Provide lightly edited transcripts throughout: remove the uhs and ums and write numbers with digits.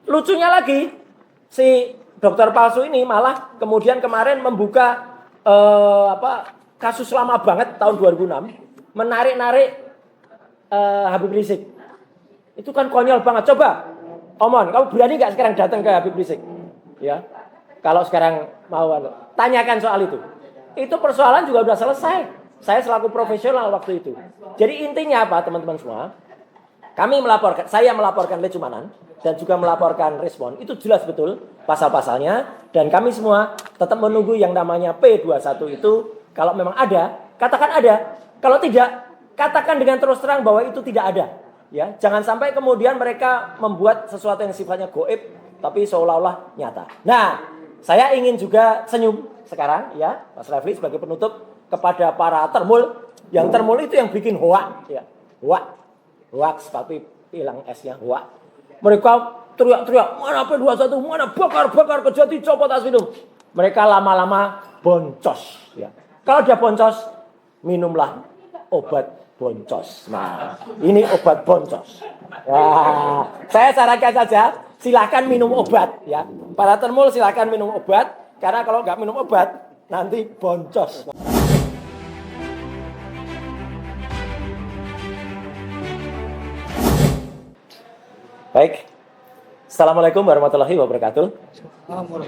Lucunya lagi, si dokter palsu ini malah kemudian kemarin membuka kasus lama banget tahun 2006, menarik-narik Habib Rizik. Itu kan konyol banget. Coba, Omon, kamu berani nggak sekarang datang ke Habib Rizik? Ya, kalau sekarang mau tanyakan soal itu. Itu persoalan juga sudah selesai. Saya selaku profesional waktu itu. Jadi intinya apa, teman-teman semua? Saya melaporkan Lecumanan dan juga melaporkan Respon. Itu jelas betul pasal-pasalnya, dan kami semua tetap menunggu yang namanya P21 itu. Kalau memang ada, katakan ada. Kalau tidak, katakan dengan terus terang bahwa itu tidak ada. Ya, jangan sampai kemudian mereka membuat sesuatu yang sifatnya goib tapi seolah-olah nyata. Nah, saya ingin juga senyum sekarang ya, Mas Refli, sebagai penutup kepada para termul. Yang termul itu yang bikin hoak ya. Hoax tapi hilang S-nya, hoak. Mereka teriak-teriak, mana P21, mana bakar kejati, copot Aswidum. Mereka lama-lama boncos ya. Kalau dia boncos, minumlah obat boncos. Nah, ini obat boncos. Ya, saya sarankan saja, silakan minum obat ya. Para termul silakan minum obat, karena kalau nggak minum obat nanti boncos. Baik. Assalamualaikum warahmatullahi wabarakatuh.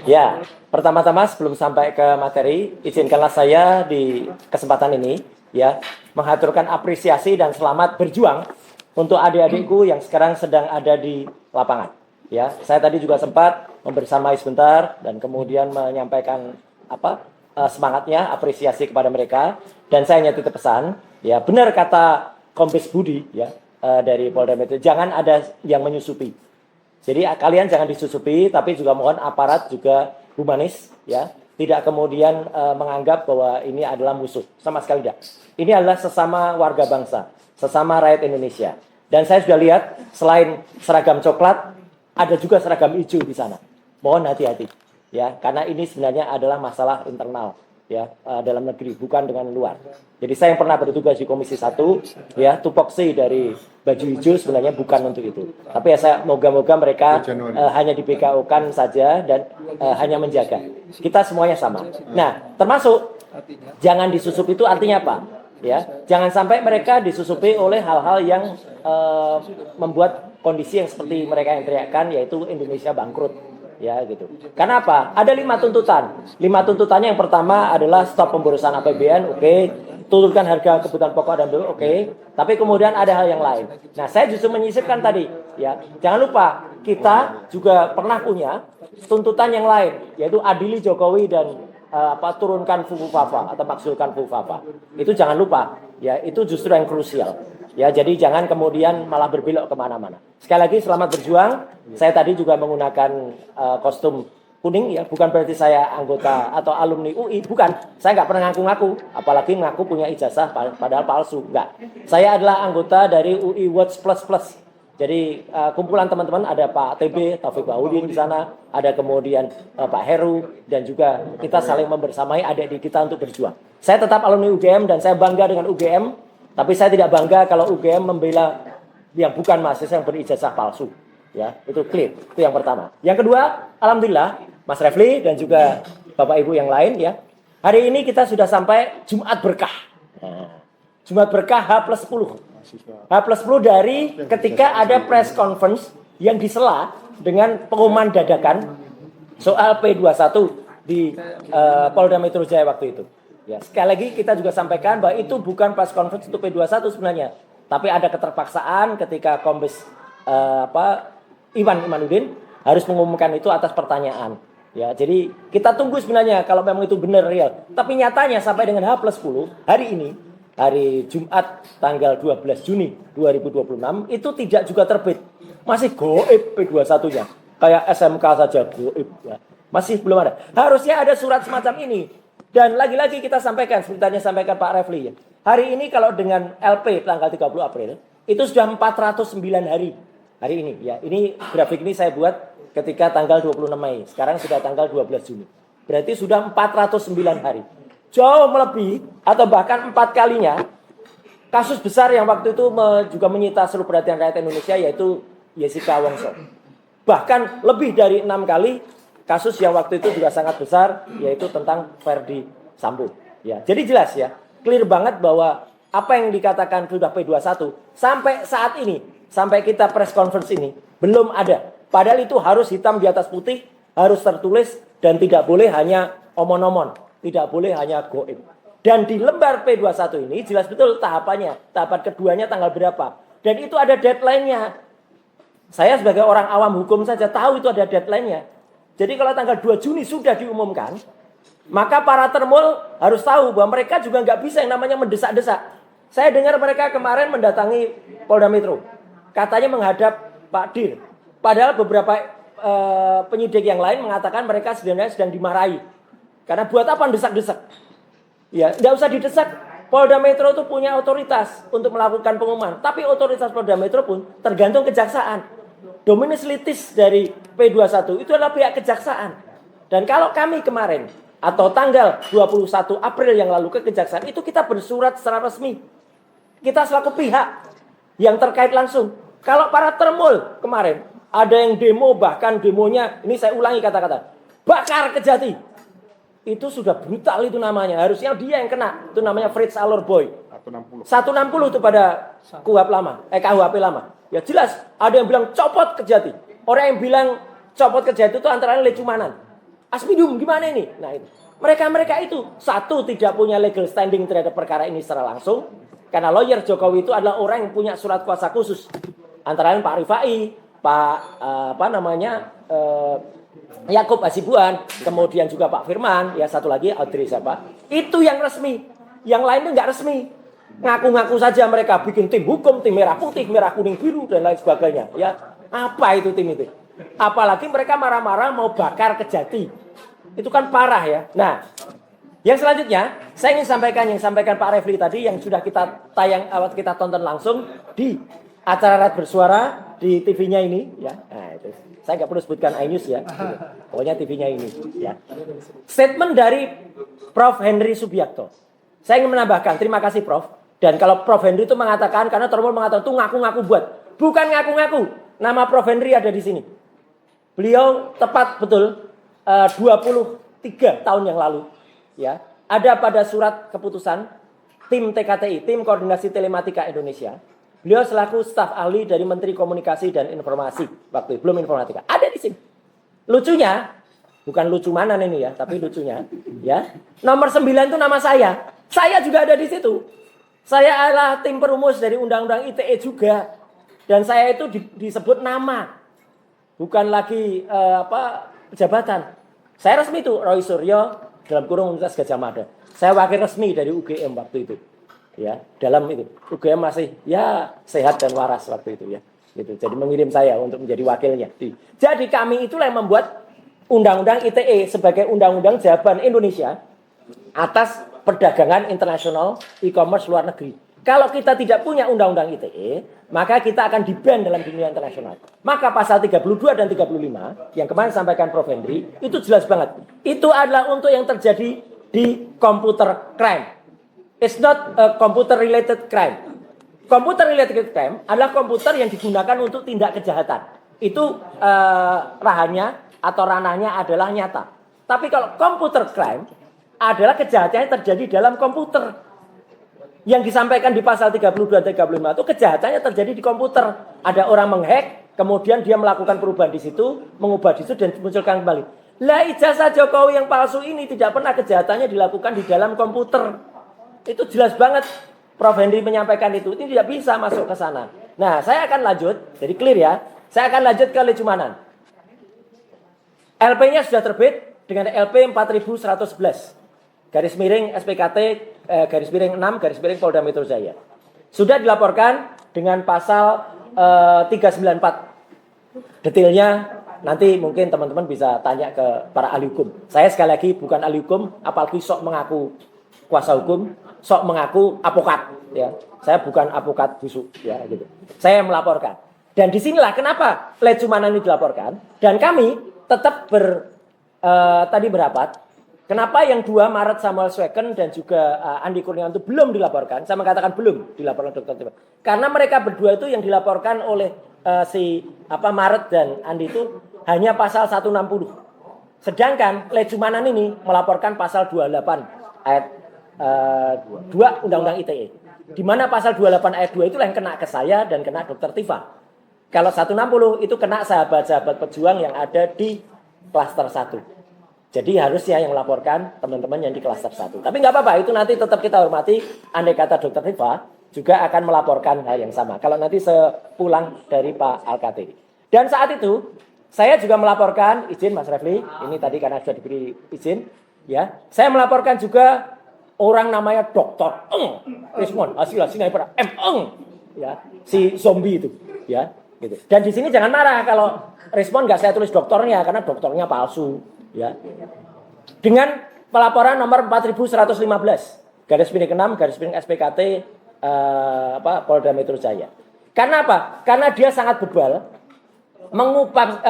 Ya, pertama-tama sebelum sampai ke materi, izinkanlah saya di kesempatan ini ya mengaturkan apresiasi dan selamat berjuang untuk adik-adikku yang sekarang sedang ada di lapangan. Ya, saya tadi juga sempat membersamai sebentar dan kemudian menyampaikan semangatnya, apresiasi kepada mereka, dan saya hanya titip pesan, ya benar kata Kombes Budi ya dari Polda Metro, jangan ada yang menyusupi. Jadi kalian jangan disusupi, tapi juga mohon aparat juga humanis ya. Tidak kemudian menganggap bahwa ini adalah musuh. Sama sekali tidak. Ini adalah sesama warga bangsa, sesama rakyat Indonesia. Dan saya sudah lihat selain seragam coklat, ada juga seragam hijau di sana. Mohon hati-hati ya, karena ini sebenarnya adalah masalah internal ya dalam negeri, bukan dengan luar. Jadi saya yang pernah bertugas di Komisi 1 ya, tupoksi dari baju hijau sebenarnya bukan untuk itu. Tapi ya saya moga-moga mereka hanya di BKO-kan saja dan hanya menjaga. Kita semuanya sama. Nah, termasuk jangan disusup itu artinya apa? Ya, jangan sampai mereka disusupi oleh hal-hal yang membuat kondisi yang seperti mereka yang teriakkan, yaitu Indonesia bangkrut. Ya gitu. Karena apa? Ada 5 tuntutan. 5 tuntutannya yang pertama adalah stop pemborosan APBN, oke. Turunkan harga kebutuhan pokok dan BU, oke. Tapi kemudian ada hal yang lain. Nah, saya justru menyisipkan tadi, ya. Jangan lupa, kita juga pernah punya tuntutan yang lain, yaitu adili Jokowi dan turunkan FUFAFA atau maksulkan FUFAFA. Itu jangan lupa, ya. Itu justru yang krusial. Ya, jadi jangan kemudian malah berbelok kemana-mana. Sekali lagi selamat berjuang. Saya tadi juga menggunakan kostum kuning ya, bukan berarti saya anggota atau alumni UI, bukan. Saya nggak pernah ngaku-ngaku, apalagi ngaku punya ijazah padahal palsu, enggak. Saya adalah anggota dari UI Watch Plus Plus. Jadi kumpulan teman-teman ada Pak TB, Taufik Bahudin di sana, ada kemudian Pak Heru, dan juga kita saling membersamai adik-adik kita untuk berjuang. Saya tetap alumni UGM dan saya bangga dengan UGM. Tapi saya tidak bangga kalau UGM membela yang bukan mahasiswa yang berijazah palsu. Ya, itu clear. Itu yang pertama. Yang kedua, alhamdulillah, Mas Refli dan juga Bapak Ibu yang lain ya. Hari ini kita sudah sampai Jumat Berkah. Nah, Jumat Berkah H+10. H+10 dari ketika ada press conference yang disela dengan pengumuman dadakan soal P21 di Polda Metro Jaya waktu itu. Ya, sekali lagi kita juga sampaikan bahwa itu bukan press conference untuk P21 sebenarnya, tapi ada keterpaksaan ketika Kombes Iwan Imanuddin harus mengumumkan itu atas pertanyaan. Ya, jadi kita tunggu sebenarnya kalau memang itu benar real. Tapi nyatanya sampai dengan H+10 hari ini, hari Jumat tanggal 12 Juni 2026 itu tidak juga terbit. Masih goib P21-nya. Kayak SMK saja goib ya. Masih belum ada. Harusnya ada surat semacam ini. Dan lagi-lagi kita sampaikan, seperti tadi sampaikan Pak Refli ya. Hari ini kalau dengan LP tanggal 30 April, itu sudah 409 hari. Hari ini ya. Ini grafik ini saya buat ketika tanggal 26 Mei. Sekarang sudah tanggal 12 Juni. Berarti sudah 409 hari. Jauh melebihi atau bahkan 4 kalinya kasus besar yang waktu itu juga menyita seluruh perhatian rakyat Indonesia, yaitu Jessica Wongso. bahkan lebih dari 6 kali kasus yang waktu itu juga sangat besar, yaitu tentang Verdi Sambo. Ya, jadi jelas ya, clear banget bahwa apa yang dikatakan sudah P21 sampai saat ini, sampai kita press conference ini belum ada. Padahal itu harus hitam di atas putih, harus tertulis dan tidak boleh hanya omon-omon, tidak boleh hanya goib. Dan di lembar P21 ini jelas betul tahapannya, tahapan keduanya tanggal berapa. Dan itu ada deadline-nya. Saya sebagai orang awam hukum saja tahu itu ada deadline-nya. Jadi kalau tanggal 2 Juni sudah diumumkan, maka para termul harus tahu bahwa mereka juga nggak bisa yang namanya mendesak-desak. Saya dengar mereka kemarin mendatangi Polda Metro. Katanya menghadap Pak Dir. Padahal beberapa penyidik yang lain mengatakan mereka sebenarnya sedang dimarahi. Karena buat apa mendesak-desak? Ya, nggak usah didesak. Polda Metro itu punya otoritas untuk melakukan pengumuman. Tapi otoritas Polda Metro pun tergantung kejaksaan. Dominus litis dari P21 itu adalah pihak kejaksaan. Dan kalau kami kemarin atau tanggal 21 April yang lalu ke kejaksaan itu kita bersurat secara resmi. Kita selaku pihak yang terkait langsung. Kalau para termul kemarin ada yang demo, bahkan demonya, ini saya ulangi kata-kata, bakar Kejati. Itu sudah brutal itu namanya. Harusnya dia yang kena. Itu namanya Fritz Alor Boy. 160 itu pada KUHP lama. Ya jelas, ada yang bilang copot Kejati. Orang yang bilang copot Kejati itu antara lain Lecumanan. Asmidum gimana ini? Nah itu. Mereka itu satu tidak punya legal standing terhadap perkara ini secara langsung. Karena lawyer Jokowi itu adalah orang yang punya surat kuasa khusus. Antara lain Pak Rifai, Pak Yakub Hasibuan, kemudian juga Pak Firman, ya satu lagi Audrey siapa? Itu yang resmi. Yang lainnya nggak resmi. Ngaku-ngaku saja mereka bikin tim hukum, tim merah putih, merah kuning biru dan lain sebagainya. Ya, apa itu tim itu? Apalagi mereka marah-marah mau bakar Kejati. Itu kan parah ya. Nah, yang selanjutnya saya ingin sampaikan yang disampaikan Pak Refli tadi yang sudah kita kita tonton langsung di acara Rakyat Bersuara di TV-nya ini. Ya, nah itu. Saya nggak perlu sebutkan iNews ya. Pokoknya TV-nya ini. Ya. Statement dari Prof. Henry Subiakto. Saya ingin menambahkan, terima kasih Prof. Dan kalau Prof. Henry itu mengatakan, karena termul mengatakan itu ngaku-ngaku buat. Bukan ngaku-ngaku. Nama Prof. Henry ada di sini. Beliau tepat betul 23 tahun yang lalu. Ya, ada pada surat keputusan tim TKTI, tim Koordinasi Telematika Indonesia. Beliau selaku staf ahli dari Menteri Komunikasi dan Informasi. Waktu itu, belum informatika. Ada di sini. Lucunya, bukan lucu mana ini ya, tapi lucunya. Ya, nomor 9 itu nama saya. Saya juga ada di situ. Saya adalah tim perumus dari Undang-Undang ITE juga. Dan saya itu disebut nama. Bukan lagi jabatan. Saya resmi itu Roy Suryo dalam kurung Universitas Gadjah Mada. Saya wakil resmi dari UGM waktu itu. Ya, dalam itu. UGM masih ya sehat dan waras waktu itu ya. Gitu. Jadi mengirim saya untuk menjadi wakilnya. Jadi kami itulah yang membuat Undang-Undang ITE sebagai Undang-Undang Jawaban Indonesia atas perdagangan internasional e-commerce luar negeri. Kalau kita tidak punya Undang-Undang ITE, maka kita akan di-ban dalam dunia internasional. Maka pasal 32 dan 35 yang kemarin sampaikan Prof. Henry, itu jelas banget. Itu adalah untuk yang terjadi di computer crime. It's not a computer related crime. Computer related crime adalah komputer yang digunakan untuk tindak kejahatan. Itu ranahnya adalah nyata. Tapi kalau computer crime adalah kejahatan yang terjadi dalam komputer. Yang disampaikan di pasal 32 dan 35 itu kejahatannya terjadi di komputer. Ada orang menghack, kemudian dia melakukan perubahan di situ, mengubah di situ dan munculkan kembali. Lah ijazah Jokowi yang palsu ini tidak pernah kejahatannya dilakukan di dalam komputer. Itu jelas banget. Prof. Henry menyampaikan itu. Ini tidak bisa masuk ke sana. Nah, saya akan lanjut. Jadi clear ya. Saya akan lanjut ke Lecumanan. LP-nya sudah terbit dengan LP 4111. Garis miring SPKT garis miring 6 garis miring Polda Metro Jaya. Sudah dilaporkan dengan pasal 394. Detailnya nanti mungkin teman-teman bisa tanya ke para ahli hukum. Saya sekali lagi bukan ahli hukum, apalagi sok mengaku kuasa hukum, sok mengaku apokat ya. Saya bukan apokat busuk ya gitu. Saya melaporkan. Dan disinilah kenapa Lecumanan ini dilaporkan dan kami tetap tadi berapat. Kenapa yang 2 Maret Samuel Sweken dan juga Andi Kurniawan itu belum dilaporkan? Saya mengatakan belum dilaporkan Dr. Tiba. Karena mereka berdua itu yang dilaporkan oleh Maret dan Andi itu hanya pasal 160. Sedangkan Lejumanan ini melaporkan pasal 28 ayat 2 Undang-Undang ITE. Di mana pasal 28 ayat 2 itulah yang kena ke saya dan kena Dr. Tifa. Kalau 160 itu kena sahabat-sahabat pejuang yang ada di klaster 1. Jadi harusnya yang melaporkan teman-teman yang di klaster 1. Tapi nggak apa-apa, itu nanti tetap kita hormati. Andai kata Dr. Tifa juga akan melaporkan hal yang sama. Kalau nanti sepulang dari Pak Al-Kati. Dan saat itu saya juga melaporkan, izin Mas Refli, ini tadi karena sudah diberi izin, ya. Saya melaporkan juga orang namanya Dr. Rismon, hasil-hasilnya ya, si zombie itu, ya. Gitu. Dan di sini jangan marah kalau respon nggak saya tulis dokternya karena dokternya palsu, ya. Dengan pelaporan nomor 4115 garis miring 6 garis miring SPKT Polda Metro Jaya. Karena apa? Karena dia sangat bebal membuka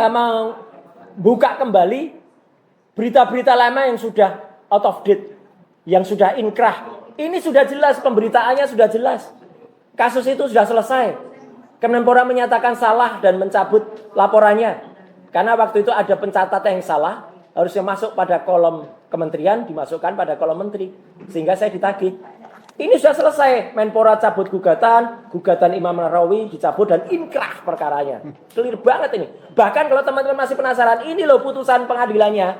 kembali berita-berita lama yang sudah out of date, yang sudah inkrah. Ini sudah jelas, pemberitaannya sudah jelas. Kasus itu sudah selesai. Kemenpora menyatakan salah dan mencabut laporannya. Karena waktu itu ada pencatatan yang salah, harusnya masuk pada kolom kementerian, dimasukkan pada kolom menteri. Sehingga saya ditagih. Ini sudah selesai. Menpora cabut gugatan Imam Nahrawi dicabut dan inkrah perkaranya. Clear banget ini. Bahkan kalau teman-teman masih penasaran, ini loh putusan pengadilannya.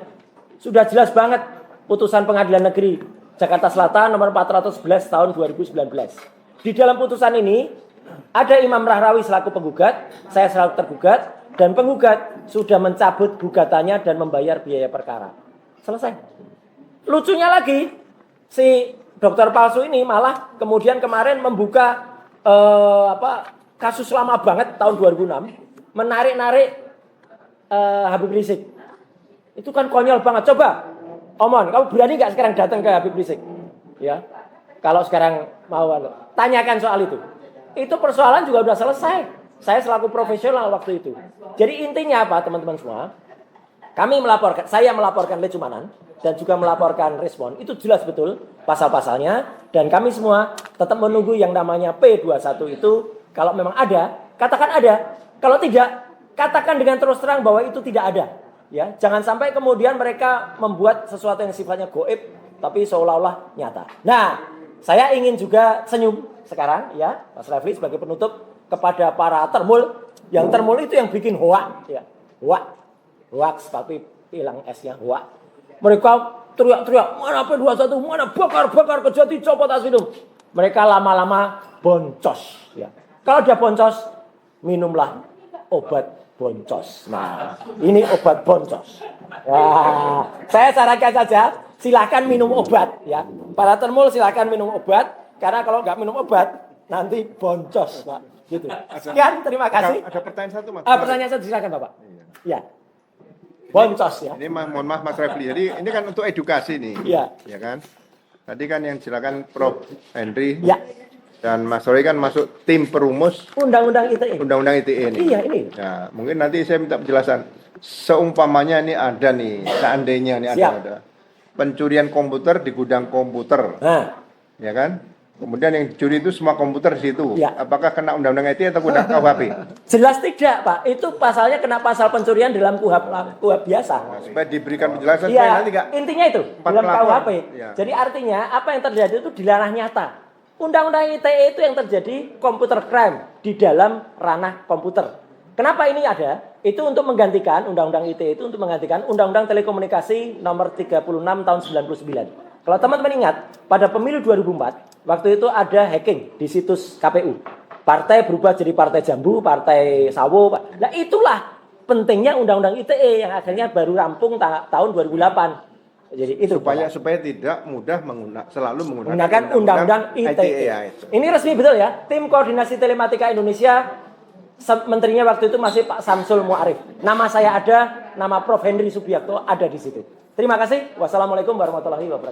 Sudah jelas banget putusan pengadilan negeri Jakarta Selatan nomor 411 tahun 2019. Di dalam putusan ini ada Imam Nahrawi selaku penggugat, saya selaku tergugat, dan penggugat sudah mencabut gugatannya dan membayar biaya perkara. Selesai. Lucunya lagi, si dokter palsu ini malah kemudian kemarin membuka kasus lama banget tahun 2006, menarik-narik Habib Rizik. Itu kan konyol banget. Coba, Omon, kamu berani nggak sekarang datang ke Habib Rizik? Ya, kalau sekarang mau tanyakan soal itu. Itu persoalan juga sudah selesai. Saya selaku profesional waktu itu. Jadi intinya apa teman-teman semua? Saya melaporkan Lejumanan dan juga melaporkan Respon. Itu jelas betul pasal-pasalnya. Dan kami semua tetap menunggu yang namanya P21 itu. Kalau memang ada, katakan ada. Kalau tidak, katakan dengan terus terang bahwa itu tidak ada. Ya, jangan sampai kemudian mereka membuat sesuatu yang sifatnya goib, tapi seolah-olah nyata. Nah, saya ingin juga senyum sekarang ya Mas Refli sebagai penutup kepada para termul. Yang termul itu yang bikin hoak ya. Hoax tapi hilang S-nya hoak. Mereka teriak-teriak, mana P21, mana bakar kejati copot Aswidum. Mereka lama-lama boncos ya. Kalau dia boncos, minumlah obat boncos. Nah, ini obat boncos. Wah, saya sarankan saja silakan minum obat ya. Para termul silakan minum obat. Karena kalau nggak minum obat, nanti boncos, Pak. Gitu. Sekian, terima kasih. Ada pertanyaan satu, Mas. Pertanyaan satu, silakan, Bapak. Iya. Boncos ya. Ini mohon maaf, Mas Refli. Jadi ini kan untuk edukasi nih. Iya. Ya kan? Tadi kan yang silakan Prof. Henry. Ya. Dan Mas Roy kan masuk tim perumus Undang-Undang ITE. Undang-Undang ITE ini. Iya, ini. Nah, mungkin nanti saya minta penjelasan. Seumpamanya ini ada nih, seandainya ini ada pencurian komputer di gudang komputer. Nah. Ya kan? Kemudian yang dicuri itu semua komputer di situ. Ya. Apakah kena Undang-Undang ITE atau kena KUHP? Jelas tidak, Pak. Itu pasalnya kena pasal pencurian dalam KUHP biasa. Nah, supaya diberikan penjelasan Ya, supaya nanti nggak intinya itu dalam KUHP. Ya. Jadi artinya apa yang terjadi itu di ranah nyata. Undang-Undang ITE itu yang terjadi computer crime di dalam ranah komputer. Kenapa ini ada? Itu untuk menggantikan Undang-Undang ITE itu untuk menggantikan Undang-Undang Telekomunikasi nomor 36 tahun 99. Kalau teman-teman ingat, pada pemilu 2004, waktu itu ada hacking di situs KPU. Partai berubah jadi partai jambu, partai sawo. Nah itulah pentingnya Undang-Undang ITE yang akhirnya baru rampung tahun 2008. Jadi itu supaya tidak mudah selalu menggunakan Undang-Undang ITE. Ya, ini resmi betul ya. Tim Koordinasi Telematika Indonesia, menterinya waktu itu masih Pak Samsul Muarif. Nama saya ada, nama Prof. Henry Subiakto ada di situ. Terima kasih. Wassalamualaikum warahmatullahi wabarakatuh.